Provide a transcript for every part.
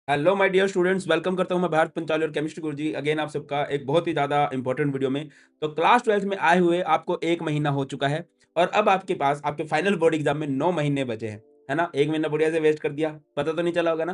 Hello my dear students, welcome करता हूं मैं भारत पंचाली और केमिस्ट्री गुरुजी अगेन आप सबका एक बहुत ही ज़्यादा इंपॉर्टेंट वीडियो में। तो क्लास 12th में आए हुए आपको 1 महीना हो चुका है और अब आपके पास आपके फाइनल बोर्ड एग्जाम में 9 महीने बचे हैं, है ना? 1 महीना बढ़िया से वेस्ट कर दिया, पता तो नहीं चला होगा ना?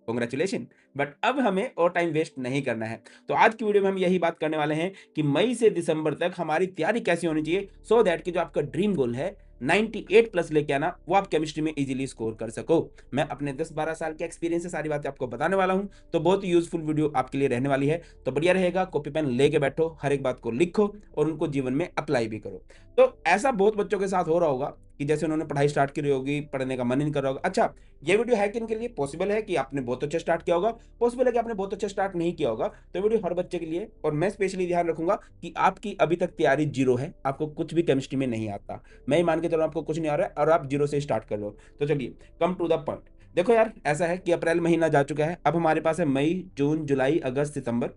कांग्रेचुलेशन। बट अब हमें और टाइम वेस्ट नहीं करना है। तो आज की वीडियो में हम यही बात करने वाले हैं कि मई से दिसंबर तक हमारी तैयारी कैसी होनी चाहिए सो दैट कि जो आपका ड्रीम गोल है 98 प्लस लेके आना, वो आप केमिस्ट्री में इजीली स्कोर कर सको। मैं अपने 10-12 साल के एक्सपीरियंस से सारी बातें आपको बताने वाला हूं, तो बहुत ही यूजफुल वीडियो आपके लिए रहने वाली है। तो बढ़िया रहेगा, कॉपी पेन लेके बैठो, हर एक बात को लिखो और उनको जीवन में अप्लाई भी करो। तो ऐसा बहुत बच्चों के साथ हो रहा होगा कि जैसे उन्होंने पढ़ाई स्टार्ट करी होगी, पढ़ने का मन ही नहीं कर रहा होगा। अच्छा, ये वीडियो है किन के लिए? पॉसिबल है कि आपने बहुत अच्छा स्टार्ट किया होगा, पॉसिबल है कि आपने बहुत अच्छा स्टार्ट नहीं किया होगा। तो वीडियो हर बच्चे के लिए, और मैं स्पेशली ध्यान रखूंगा कि आपकी अभी तक तैयारी जीरो है, आपको कुछ भी केमिस्ट्री में नहीं आता। मैं ही मान के चलो आपको कुछ नहीं आ रहा है और आप जीरो से स्टार्ट कर लो। तो चलिए, कम टू द पॉइंट। देखो यार, ऐसा है कि अप्रैल महीना जा चुका है, अब हमारे पास है मई, जून, जुलाई, अगस्त, सितंबर,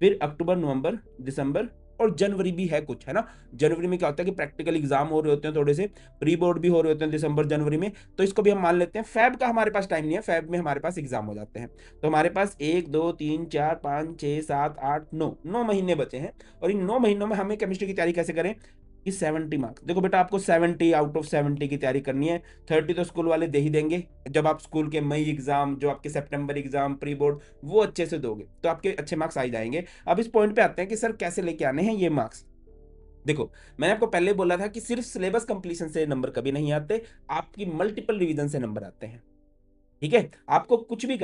फिर अक्टूबर, नवंबर, दिसंबर और जनवरी भी है कुछ, है ना? जनवरी में क्या होता है कि प्रैक्टिकल एग्जाम हो रहे होते हैं, थोड़े से प्री बोर्ड भी हो रहे होते हैं दिसंबर जनवरी में, तो इसको भी हम मान लेते हैं। फैब का हमारे पास टाइम नहीं है, फैब में हमारे पास एग्जाम हो जाते हैं। तो हमारे पास 1 2 3 4 5 6 7 8 9 महीने बचे हैं। और इन 9 महीनों में हमें केमिस्ट्री की तैयारी कैसे करें कि 70 मार्क्स, देखो बेटा, आपको 70 आउट ऑफ 70 की तैयारी करनी है। 30 तो स्कूल वाले दे ही देंगे। जब आप स्कूल के मई एग्जाम, जो आपके सितंबर एग्जाम, प्री बोर्ड, वो अच्छे से दोगे तो आपके अच्छे मार्क्स आ ही जाएंगे। अब इस पॉइंट पे आते हैं कि सर कैसे लेके आने हैं ये मार्क्स। देखो, मैंने आपको पहले बोला था कि सिर्फ सिलेबस कंप्लीशन से नंबर कभी नहीं आते, आपकी मल्टीपल रिवीजन से नंबर आते हैं। ठीक है? आपको कुछ भी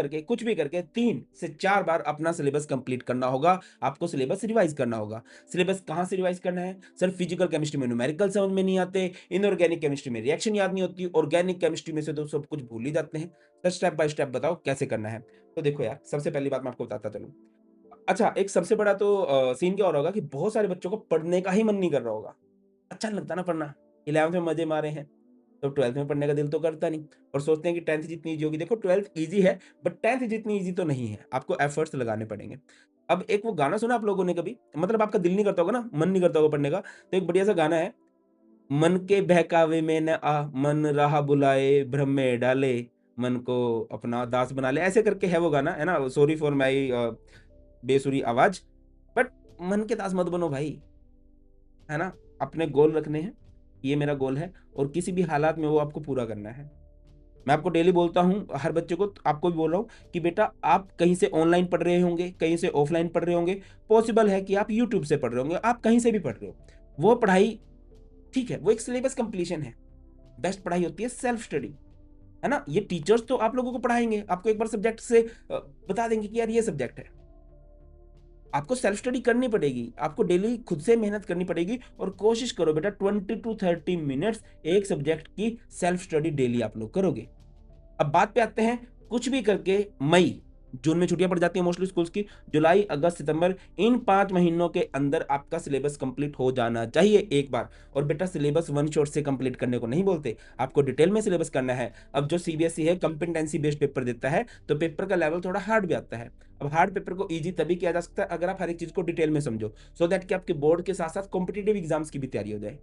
करके 3 से 4 बार अपना सिलेबस कंप्लीट करना होगा, आपको सिलेबस रिवाइज़ करना होगा। सिलेबस कहाँ से रिवाइज़ करना है? सर फिजिकल केमिस्ट्री में न्यूमेरिकल समझ में नहीं आते, इनऑर्गेनिक केमिस्ट्री में रिएक्शन याद नहीं होती, ऑर्गेनिक केमिस्ट्री में से तो सब कुछ भूल ही जाते हैं। सर स्टेप बाय स्टेप बताओ कैसे करना है? तो देखो यार, सबसे पहली बात मैं आपको बताता चलूँ। अच्छा, एक सबसे बड़ा तो सीन क्या हो रहा होगा कि बहुत सारे बच्चों को पढ़ने का ही मन नहीं कर रहा होगा। अच्छा नहीं लगता ना पढ़ना, 11th में मज़े मारे हैं, तो 12th में पढ़ने का दिल तो करता नहीं, और सोचते हैं कि 10th जितनी ईज़ी होगी। देखो 12th ईज़ी है, बट 10th जितनी ईज़ी तो नहीं है, आपको एफर्ट्स लगाने पड़ेंगे। अब एक वो गाना सुना आप लोगों ने कभी? मतलब आपका दिल नहीं करता होगा ना, मन नहीं करता होगा पढ़ने का, तो एक बढ़िया सा गाना है, मन के बहकावे में न आ, मन राह बुलाए, भ्रम में डाले, मन को अपना दास बना ले, ऐसे करके है वो गाना, है ना? सॉरी फॉर माई बेसुरी आवाज़, बट मन के दास मत बनो भाई, है ना? अपने गोल रखने हैं, ये मेरा गोल है और किसी भी हालात में वो आपको पूरा करना है। मैं आपको डेली बोलता हूँ, हर बच्चे को, आपको भी बोल रहा हूँ कि बेटा आप कहीं से ऑनलाइन पढ़ रहे होंगे, कहीं से ऑफलाइन पढ़ रहे होंगे, पॉसिबल है कि आप यूट्यूब से पढ़ रहे होंगे, आप कहीं से भी पढ़ रहे हो। वो पढ़ाई ठीक है, वो एक सिलेबस कंप्लीशन है। बेस्ट पढ़ाई होती है सेल्फ स्टडी, है ना? ये टीचर्स तो आप लोगों को पढ़ाएँगे, आपको एक बार सब्जेक्ट से बता देंगे कि यार ये सब्जेक्ट है। आपको सेल्फ स्टडी करनी पड़ेगी, आपको डेली खुद से मेहनत करनी पड़ेगी और कोशिश करो बेटा 20 टू 30 मिनट्स एक सब्जेक्ट की सेल्फ स्टडी डेली आप लोग करोगे। अब बात पे आते हैं, कुछ भी करके मई, जून में छुट्टियां पड़ जाती हैं मोस्टली स्कूल्स की, जुलाई, अगस्त, सितंबर, इन 5 महीनों के अंदर आपका सिलेबस कंप्लीट हो जाना चाहिए एक बार। और बेटा सिलेबस वन शॉट से कंप्लीट करने को नहीं बोलते, आपको डिटेल में सिलेबस करना है। अब जो सीबीएसई है कंपिटेंसी बेस्ड पेपर देता है, तो पेपर का लेवल थोड़ा हार्ड भी आता है। अब हार्ड पेपर को ईजी तभी किया जा सकता है अगर आप हर एक चीज को डिटेल में समझो, सो दैट कि आपके बोर्ड के साथ साथ कॉम्पिटिटिव एग्जाम्स की भी तैयारी हो जाए।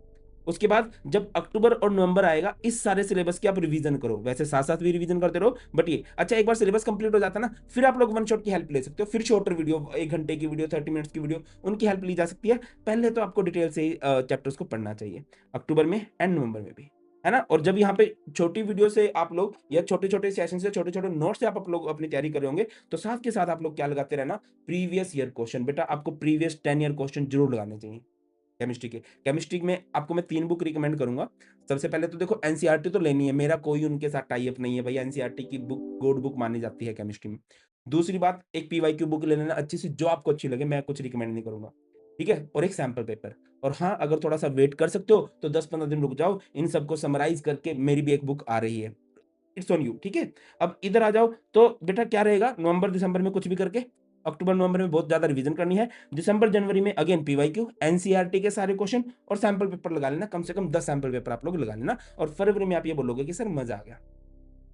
उसके बाद जब अक्टूबर और नवंबर आएगा, इस सारे सिलेबस की आप रिवीजन करो, वैसे साथ साथ भी रिवीजन करते रहो, बट ये अच्छा, एक बार सिलेबस कंप्लीट हो जाता है ना, फिर आप लोग वन शॉट की हेल्प ले सकते हो, फिर शॉर्टर वीडियो, 1 घंटे की वीडियो, 30 मिनट्स की वीडियो, उनकी हेल्प ली जा सकती है। पहले तो आपको डिटेल से ही चैप्टर्स को पढ़ना चाहिए, अक्टूबर में एंड नवंबर में भी, है ना? और जब यहाँ पे छोटी वीडियो से आप लोग या छोटे छोटे सेशन से, छोटे छोटे नोट से आप लोग अपनी तैयारी कर होंगे, तो साथ के साथ आप लोग क्या लगाते रहना, प्रीवियस ईयर क्वेश्चन। बेटा आपको प्रीवियस 10 ईयर क्वेश्चन जरूर लगाने चाहिए केमिस्ट्री के। केमिस्ट्री में आपको मैं 3 बुक रिकमेंड करूँगा। सबसे पहले तो देखो, एनसीईआरटी तो लेनी है, मेरा कोई उनके साथ टाई अप नहीं है भैया, एनसीईआरटी की बुक गोल्ड बुक मानी जाती है केमिस्ट्री में। दूसरी बात, एक पीवाईक्यू बुक ले लेना अच्छी सी, जो आपको अच्छी लगे, मैं कुछ रिकमेंड नहीं करूँगा। ठीक है? और एक सैंपल पेपर। और हाँ, अगर थोड़ा-सा वेट कर सकते हो तो 10-15 दिन रुक जाओ, इन सबको समराइज़ करके मेरी भी एक बुक आ रही है। इट्स ऑन यू, ठीक है? अब इधर आ जाओ, तो बेटा क्या रहेगा, नवंबर-दिसंबर में कुछ भी करके, अक्टूबर-नवंबर में बहुत ज़्यादा रिवीजन करनी है, दिसंबर-जनवरी में अगेन पीवाईक्यू, एनसीईआरटी के सारे क्वेश्चन और सैंपल पेपर लगा लेना, कम से कम 10 सैंपल पेपर आप लोग लगा लेना, और फरवरी में आप ये बोलोगे कि सर मज़ा आ गया।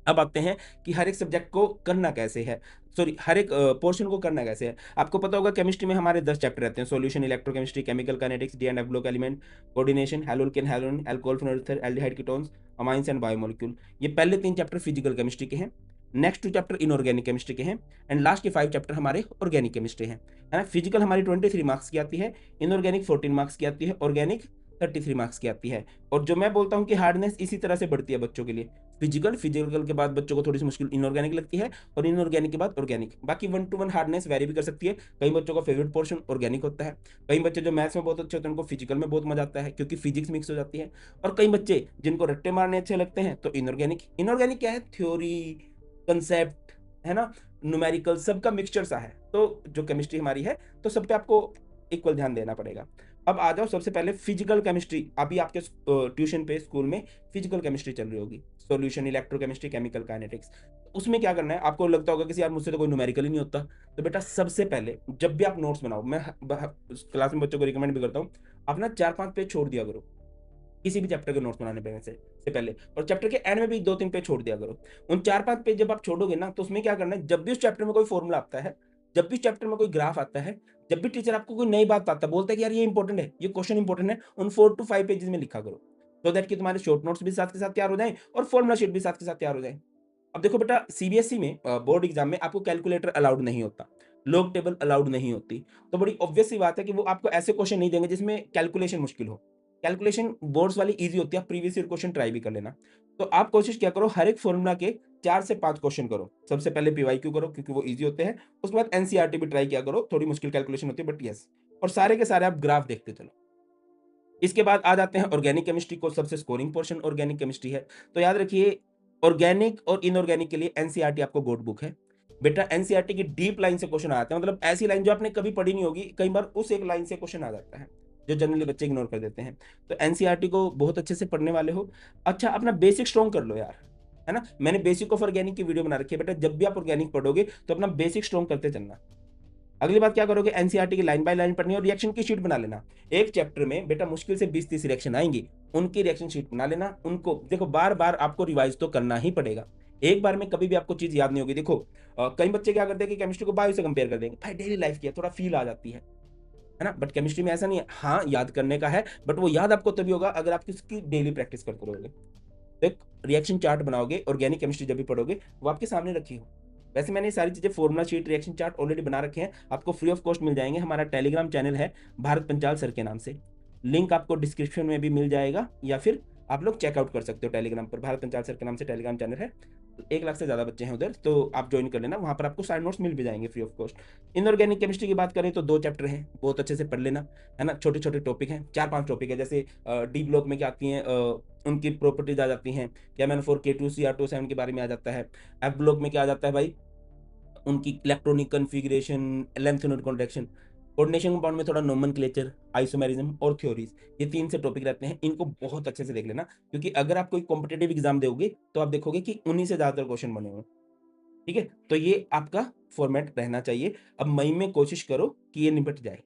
अब आते हैं कि हर एक सब्जेक्ट को करना कैसे है, सॉरी, हर एक पोर्शन को करना कैसे है। आपको पता होगा केमिस्ट्री में हमारे 10 चैप्टर रहते हैं, solution, electrochemistry, chemical kinetics, D and F block element, coordination, haloalkane, haloarene, alcohol, phenol ether, aldehyde ketones, amines and biomolecule. ये पहले 3 चैप्टर फिजिकल केमिस्ट्री के हैं। नेक्स्ट 2 चैप्टर इनऑर्गेनिक केमिस्ट्री के हैं एंड लास्ट के 5 चैप्टर हमारे ऑर्गेनिक केमिस्ट्री हैं, है ना। फिजिकल हमारी 23 मार्क्स की आती है, इनऑर्गेनिक 14 मार्क्स की आती है, ऑर्गेनिक 33 मार्क्स की आती है। और जो मैं बोलता हूँ कि हार्डनेस इसी तरह से बढ़ती है बच्चों के लिए, फिजिकल के बाद बच्चों को थोड़ी सी मुश्किल इनऑर्गेनिक लगती है, और इनऑर्गेनिक के बाद ऑर्गेनिक। बाकी 1 to 1 हार्डनेस वेरी भी कर सकती है। कई बच्चों का फेवरेट पोर्शन ऑर्गेनिक होता है, कई बच्चे जो मैथ्स में बहुत अच्छे होते हैं उनको फिजिकल में बहुत मजा आता है क्योंकि फिजिक्स मिक्स हो जाती है, और कई बच्चे जिनको रट्टे मारने अच्छे लगते हैं तो इनऑर्गेनिक। इनऑर्गेनिक क्या है, थ्योरी, कंसेप्ट, है ना, न्यूमेरिकल, सबका मिक्सचर सा है। तो जो केमिस्ट्री हमारी है तो सब पे आपको इक्वल ध्यान देना पड़ेगा। अब आ जाओ सबसे पहले फिजिकल केमिस्ट्री। अभी आपके ट्यूशन पे स्कूल में फिजिकल केमिस्ट्री चल रही होगी, सॉल्यूशन, इलेक्ट्रोकेमिस्ट्री, केमिकल काइनेटिक्स। उसमें क्या करना है, आपको लगता होगा कि यार मुझसे तो कोई न्यूमेरिकल ही नहीं होता। तो बेटा सबसे पहले जब भी आप नोट्स बनाओ, मैं क्लास में बच्चों को रिकमेंड भी करता हूँ, आप ना 4-5 पेज छोड़ दिया करो किसी भी चैप्टर के नोट्स बनाने पे से पहले, और चैप्टर के एंड में भी 2-3 पेज छोड़ दिया करो। उन 4-5 पेज जब आप छोड़ोगे ना, तो उसमें क्या करना है, जब भी उस चैप्टर में कोई फॉर्मूला आता है, जब भी चैप्टर में कोई ग्राफ आता है, जब भी टीचर आपको कोई नई बात बताता है, बोलता है कि यार ये इंपॉर्टेंट है, ये क्वेश्चन इंपॉर्टेंट है, उन 4 to 5 पेजेस में लिखा करो, सो दैट कि तुम्हारे शॉर्ट नोट्स भी साथ के साथ तैयार हो जाएं और फॉर्मूला शीट भी साथ के साथ तैयार हो जाए। अब देखो बेटा, सीबीएसई में बोर्ड एग्जाम में आपको कैलकुलेटर अलाउड नहीं होता, लॉग टेबल अलाउड नहीं होती। तो बड़ी ऑब्वियस सी बात है कि वो आपको ऐसे क्वेश्चन नहीं देंगे जिसमें कैलकुलेशन मुश्किल हो। कैलकुलेशन बोर्ड्स वाली इजी होती है, आप प्रीवियस ईयर क्वेश्चन ट्राई भी कर लेना। तो आप कोशिश क्या करो, हर एक फॉर्मूला के 4 से 5 क्वेश्चन करो। सबसे पहले पीवाईक्यू करो क्योंकि वो इजी होते हैं, उसके बाद एनसीईआरटी भी ट्राई किया करो, थोड़ी मुश्किल कैलकुलेशन होती है बट यस, और सारे के सारे आप ग्राफ देखते चलो। इसके बाद आ जाते हैं ऑर्गेनिक केमिस्ट्री को, सबसे स्कोरिंग पोर्शन ऑर्गेनिक केमिस्ट्री है। तो याद रखिए, ऑर्गेनिक और इनऑर्गेनिक के लिए एनसीईआरटी आपको गोड बुक है। बेटा एनसीईआरटी की डीप लाइन से क्वेश्चन आते हैं, मतलब ऐसी लाइन जो आपने कभी पढ़ी नहीं होगी, कई बार उस एक लाइन से क्वेश्चन आ जाता है जो जनरली बच्चे इग्नोर कर देते हैं। तो एनसीईआरटी को बहुत अच्छे से पढ़ने वाले हो, अच्छा अपना बेसिक स्ट्रॉन्ग कर लो यार, है ना। मैंने बेसिक ऑफ ऑर्गेनिक की वीडियो बना रखी है, बेटा जब भी आप ऑर्गेनिक पढ़ोगे तो अपना बेसिक स्ट्रॉन्ग करते चलना। अगली बात क्या करोगे, एनसीईआरटी की लाइन बाय लाइन पढ़नी है और रिएक्शन की शीट बना लेना। एक चैप्टर में बेटा मुश्किल से 20-30 रिएक्शन आएंगी, उनकी रिएक्शन शीट बना लेना। उनको देखो बार बार आपको रिवाइज तो करना ही पड़ेगा, एक बार में कभी भी आपको चीज याद नहीं होगी। देखो कई बच्चे क्या करते हैं कि केमिस्ट्री को बायो से कंपेयर कर देंगे, भाई डेली लाइफ की थोड़ा फील आ जाती है ना। बट केमिस्ट्री में ऐसा नहीं है, हाँ याद करने का है, बट वो याद आपको तभी होगा अगर आप इसकी डेली प्रैक्टिस करते रहोगे। एक रिएक्शन चार्ट बनाओगे, ऑर्गेनिक केमिस्ट्री जब भी पढ़ोगे वो आपके सामने रखी हो। वैसे मैंने ये सारी चीजें, formula sheet, reaction chart already बना रखे हैं, आपको फ्री ऑफ कॉस्ट मिल जाएंगे। हमारा टेलीग्राम चैनल है भारत पंचाल सर के नाम से, लिंक आपको डिस्क्रिप्शन में भी मिल जाएगा, या फिर आप लोग चेकआउट कर सकते हो टेलीग्राम पर, भारत पंचाल सर के नाम से टेलीग्राम चैनल है। 1 लाख से ज़्यादा बच्चे हैं उधर, तो आप ज्वाइन कर लेना, वहाँ पर आपको सारे नोट्स मिल भी जाएंगे free of cost. Inorganic chemistry की बात करें तो 2 चैप्टर हैं, बहुत अच्छे से पढ़ लेना, है ना। छोटे छोटे टॉपिक हैं, 4-5 टॉपिक है, जैसे डी ब्लॉक में क्या आती हैं, उनकी प्रॉपर्टीज आ जाती हैं, KMnO4 K2Cr27 के बारे में आ जाता है। एफ ब्लॉक में क्या आ जाता है भाई, उनकी electronic configuration, length node contraction, coordination compound में थोड़ा नोमेनक्लेचर, आइसोमेरिज्म और थ्योरीज, ये 3 से टॉपिक रहते हैं। इनको बहुत अच्छे से देख लेना, क्योंकि अगर आप कोई कॉम्पिटेटिव एग्जाम दोगे तो आप देखोगे कि उन्हीं से ज्यादातर क्वेश्चन बने हुए। ठीक है, तो ये आपका फॉर्मेट रहना चाहिए। अब मई में कोशिश करो कि ये निपट जाए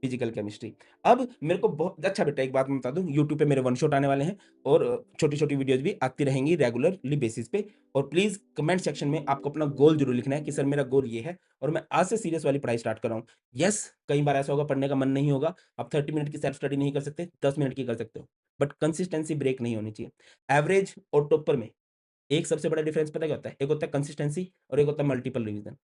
फिजिकल केमिस्ट्री। अब मेरे को बहुत अच्छा, बेटा एक बात मैं बता दूं, यूट्यूब पे मेरे वन शॉट आने वाले हैं और छोटी छोटी वीडियोज भी आती रहेंगी रेगुलरली बेसिस पे। और प्लीज कमेंट सेक्शन में आपको अपना गोल जरूर लिखना है कि सर मेरा गोल ये है और मैं आज से सीरियस वाली पढ़ाई स्टार्ट कर रहा हूँ। यस, कई बार ऐसा होगा पढ़ने का मन नहीं होगा, आप 30 मिनट की सेल्फ स्टडी नहीं कर सकते, 10 मिनट की कर सकते हो, बट कंसिस्टेंसी ब्रेक नहीं होनी चाहिए। एवरेज और टॉपर में एक सबसे बड़ा डिफरेंस पता क्या होता है, एक होता है कंसिस्टेंसी और एक होता है मल्टीपल रिवीजन।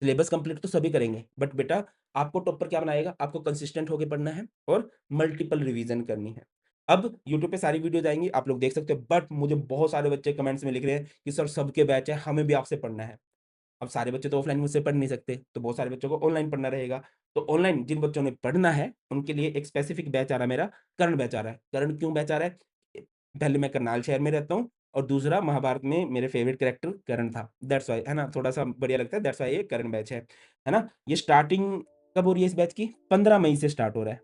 सिलेबस कंप्लीट तो सभी करेंगे, बट बेटा आपको टॉपर क्या बनाएगा, आपको कंसिस्टेंट होके पढ़ना है और मल्टीपल रिवीजन करनी है। अब यूट्यूब पे सारी वीडियोज आएंगी, आप लोग देख सकते हो, बट मुझे बहुत सारे बच्चे कमेंट्स में लिख रहे हैं कि सर सबके बैच है, हमें भी आपसे पढ़ना है। अब सारे बच्चे तो ऑफलाइन मुझसे पढ़ नहीं सकते, तो बहुत सारे बच्चों को ऑनलाइन पढ़ना रहेगा। तो ऑनलाइन जिन बच्चों ने पढ़ना है उनके लिए एक स्पेसिफिक बैच आ रहा है मेरा, कर्ण बैच आ रहा है। कर्ण क्यों बैच आ रहा है, पहले मैं करनाल शहर में रहता हूँ और दूसरा महाभारत में मेरे फेवरेट कैरेक्टर कर्ण था, दैट्स व्हाई, है ना, थोड़ा सा बढ़िया लगता है, दैट्स व्हाई ये कर्ण बैच है ना। ये स्टार्टिंग कब हो रही है इस बैच की, 15 मई से स्टार्ट हो रहा है,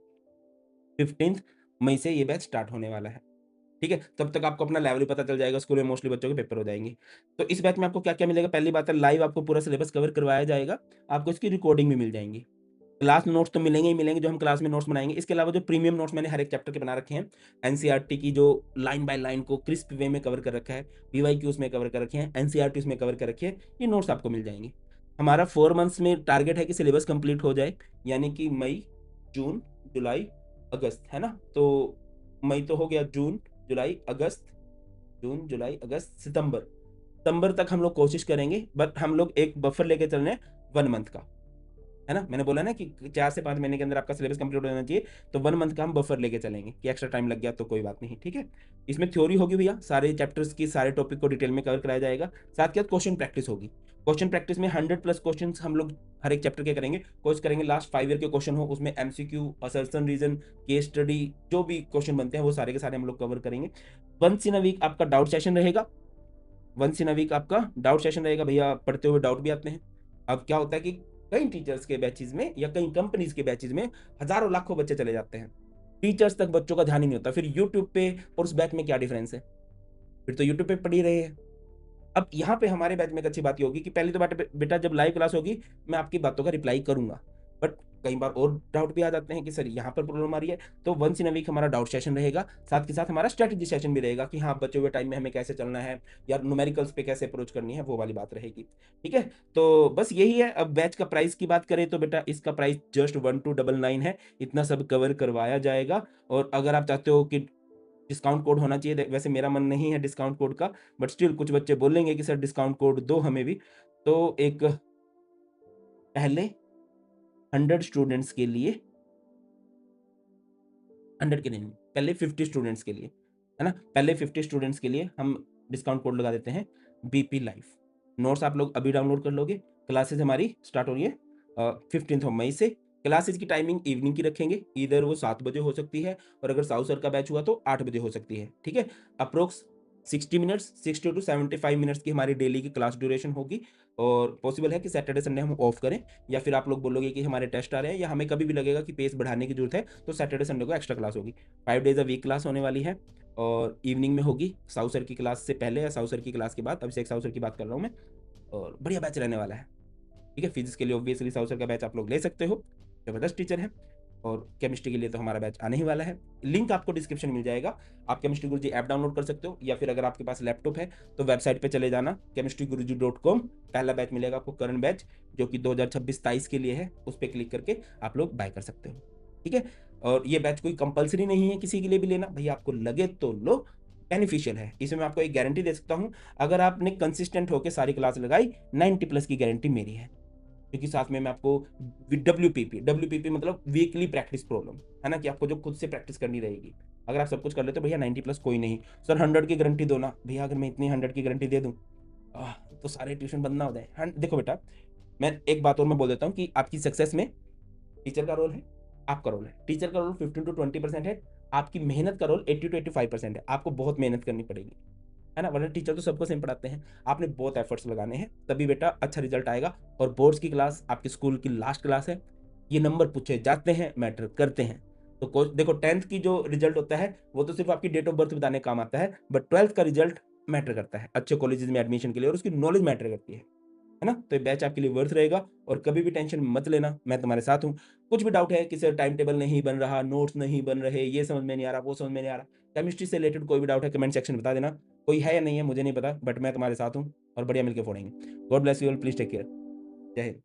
15 मई से ये बैच स्टार्ट होने वाला है। ठीक है, तब तक आपको अपना लेवल भी पता चल जाएगा, स्कूल में मोस्टली बच्चों के पेपर हो जाएंगे। तो इस बैच में आपको क्या क्या मिलेगा, पहली बात है लाइव आपको पूरा सिलेबस कवर करवाया जाएगा, आपको इसकी रिकॉर्डिंग भी मिल जाएंगी। क्लास नोट्स तो मिलेंगे ही मिलेंगे, जो हम क्लास में नोट्स बनाएंगे। इसके अलावा जो प्रीमियम नोट्स मैंने हर एक चैप्टर के बना रखे हैं, एनसीईआरटी की जो लाइन बाय लाइन को क्रिस्प वे में कवर कर रखा है, पीवाईक्यूज में कवर कर रखे हैं, एनसीईआरटी में कवर कर रखे हैं, ये नोट्स आपको मिल जाएंगे। हमारा 4 मंथ्स में टारगेट है कि सिलेबस कंप्लीट हो जाए, यानी कि मई, जून, जुलाई, अगस्त, है ना। तो मई तो हो गया, जून, जुलाई, अगस्त, जून, जुलाई, अगस्त, सितंबर, दिसंबर तक हम लोग कोशिश करेंगे, बट हम लोग एक बफर लेके चल रहे हैं 1 मंथ का, है ना? मैंने बोला ना कि 4 से 5 महीने के अंदर आपका सिलेबस कंप्लीट हो जाना चाहिए, तो 1 मंथ का हम बफर लेके चलेंगे कि एक्स्ट्रा टाइम लग गया तो कोई बात नहीं, ठीक है? इसमें थ्योरी होगी भैया, सारे चैप्टर्स की सारे टॉपिक को डिटेल में कवर कराया जाएगा, साथ के साथ क्वेश्चन प्रैक्टिस होगी। क्वेश्चन प्रैक्टिस में 100 प्लस क्वेश्चंस हम लोग हर एक चैप्टर के करेंगे, कोशिश करेंगे लास्ट 5 ईयर के क्वेश्चन हो, उसमें MCQ, assertion reason, case study, जो भी क्वेश्चन बनते हैं वो सारे के सारे हम लोग कवर करेंगे। वंस इन अ वीक आपका डाउट सेशन रहेगा, वंस इन अ वीक आपका डाउट सेशन रहेगा। भैया पढ़ते हुए डाउट भी आते हैं। अब क्या होता है कि कई टीचर्स के बैचेज में या कई कंपनीज के बैचेज में हजारों लाखों बच्चे चले जाते हैं, टीचर्स तक बच्चों का ध्यान ही नहीं होता, फिर यूट्यूब पे और उस बैच में क्या डिफरेंस है? फिर तो यूट्यूब पे पढ़ ही रहे हैं। अब यहाँ पे हमारे बैच में एक अच्छी बात ये होगी कि पहली तो बात बेटा, जब लाइव क्लास होगी मैं आपकी बातों का रिप्लाई करूंगा, बट कई बार और डाउट भी आ जाते हैं कि सर यहाँ पर प्रॉब्लम आ रही है, तो वंस इन अ वीक हमारा डाउट सेशन रहेगा, साथ के साथ हमारा स्ट्रेटजी सेशन भी रहेगा कि हाँ बचे हुए टाइम में हमें कैसे चलना है या न्यूमेरिकल्स पे कैसे अप्रोच करनी है, वो वाली बात रहेगी। ठीक है, तो बस यही है। अब बैच का प्राइस की बात करें तो बेटा इसका प्राइस जस्ट 1299 है, इतना सब कवर करवाया जाएगा। और अगर आप चाहते हो कि डिस्काउंट कोड होना चाहिए, वैसे मेरा मन नहीं है डिस्काउंट कोड का, बट स्टिल कुछ बच्चे बोलेंगे कि सर डिस्काउंट कोड दो हमें भी, तो एक पहले 100 स्टूडेंट्स के लिए, 100 के नहीं, पहले 50 स्टूडेंट्स के लिए, है ना? पहले 50 स्टूडेंट्स के लिए हम डिस्काउंट कोड लगा देते हैं बीपी लाइव। नोट्स आप लोग अभी डाउनलोड कर लोगे। क्लासेस हमारी स्टार्ट हो रही है 15 मई से। क्लासेस की टाइमिंग इवनिंग की रखेंगे, इधर वो 7 बजे हो सकती है और अगर साउथ सर का बैच हुआ तो 8 बजे हो सकती है, ठीक है? अप्रोक्स 60 मिनट्स, 60 टू 75 मिनट्स की हमारी डेली की क्लास ड्यूरेशन होगी। और पॉसिबल है कि सैटरडे संडे हम ऑफ करें, या फिर आप लोग बोलोगे कि हमारे टेस्ट आ रहे हैं या हमें कभी भी लगेगा कि पेस बढ़ाने की जरूरत है, तो सैटरडे संडे को एक्स्ट्रा क्लास होगी। 5 डेज अ वीक क्लास होने वाली है और इवनिंग में होगी, साउथ सर की क्लास से पहले या साउथ सर की क्लास के बाद। अभिषेक साउथ सर की बात कर रहा हूँ मैं। और बढ़िया बैच रहने वाला है, ठीक है? फिजिक्स के लिए ऑब्वियसली साउथ सर का बैच आप लोग ले सकते हो, जबरदस्त टीचर है। और केमिस्ट्री के लिए तो हमारा बैच आने ही वाला है, लिंक आपको डिस्क्रिप्शन में मिल जाएगा। आप केमिस्ट्री गुरुजी ऐप डाउनलोड कर सकते हो, या फिर अगर आपके पास लैपटॉप है तो वेबसाइट पे चले जाना chemistryguruji.com, पहला बैच मिलेगा आपको, करंट बैच जो कि 2026-27 के लिए है, उस पर क्लिक करके आप लोग बाय कर सकते हो, ठीक है? और ये बैच कोई कंपलसरी नहीं है किसी के लिए भी लेना, भैया आपको लगे तो लो, बेनिफिशियल है। इसमें मैं आपको एक गारंटी दे सकता हूँ, अगर आपने कंसिस्टेंट होकर सारी क्लास लगाई, 90 प्लस की गारंटी मेरी है। क्योंकि साथ में मैं आपको डब्ल्यूपीपी मतलब वीकली प्रैक्टिस प्रॉब्लम, है ना, कि आपको जो खुद से प्रैक्टिस करनी रहेगी। अगर आप सब कुछ कर लेते हो भैया 90 प्लस कोई नहीं। सर 100 की गारंटी दो ना भैया, अगर मैं इतनी 100 की गारंटी दे दूं तो सारे ट्यूशन बंद ना हो जाए। हाँ देखो बेटा, मैं एक बात और मैं बोल देता हूँ कि आपकी सक्सेस में टीचर का रोल है, आपका रोल है। टीचर का रोल 15 टू 20% है, आपकी मेहनत का रोल 80 टू 85% है। आपको बहुत मेहनत करनी पड़ेगी, है ना, वरना टीचर तो सबको सेम पढ़ाते हैं। आपने बहुत एफर्ट्स लगाने हैं, तभी बेटा अच्छा रिजल्ट आएगा। और बोर्ड्स की क्लास आपके स्कूल की लास्ट क्लास है, ये नंबर पूछे जाते हैं, मैटर करते हैं। तो देखो 10th की जो रिजल्ट होता है वो तो सिर्फ आपकी डेट ऑफ बर्थ बताने काम आता है, बट 12th का रिजल्ट मैटर करता है अच्छे कॉलेजेस में एडमिशन के लिए, और उसकी नॉलेज मैटर करती है ना? तो ये बैच आपके लिए वर्थ रहेगा। और कभी भी टेंशन मत लेना, मैं तुम्हारे साथ हूँ। कुछ भी डाउट है कि सर टाइम टेबल नहीं बन रहा, नोट्स नहीं बन रहे, ये समझ में नहीं आ रहा, वो समझ में नहीं आ रहा, केमिस्ट्री से रिलेटेड कोई भी डाउट है कमेंट सेक्शन में बता देना। कोई है या नहीं है मुझे नहीं पता, बट मैं तुम्हारे साथ हूँ और बढ़िया मिलके फोड़ेंगे। God bless you all, please take care. जय हिंद।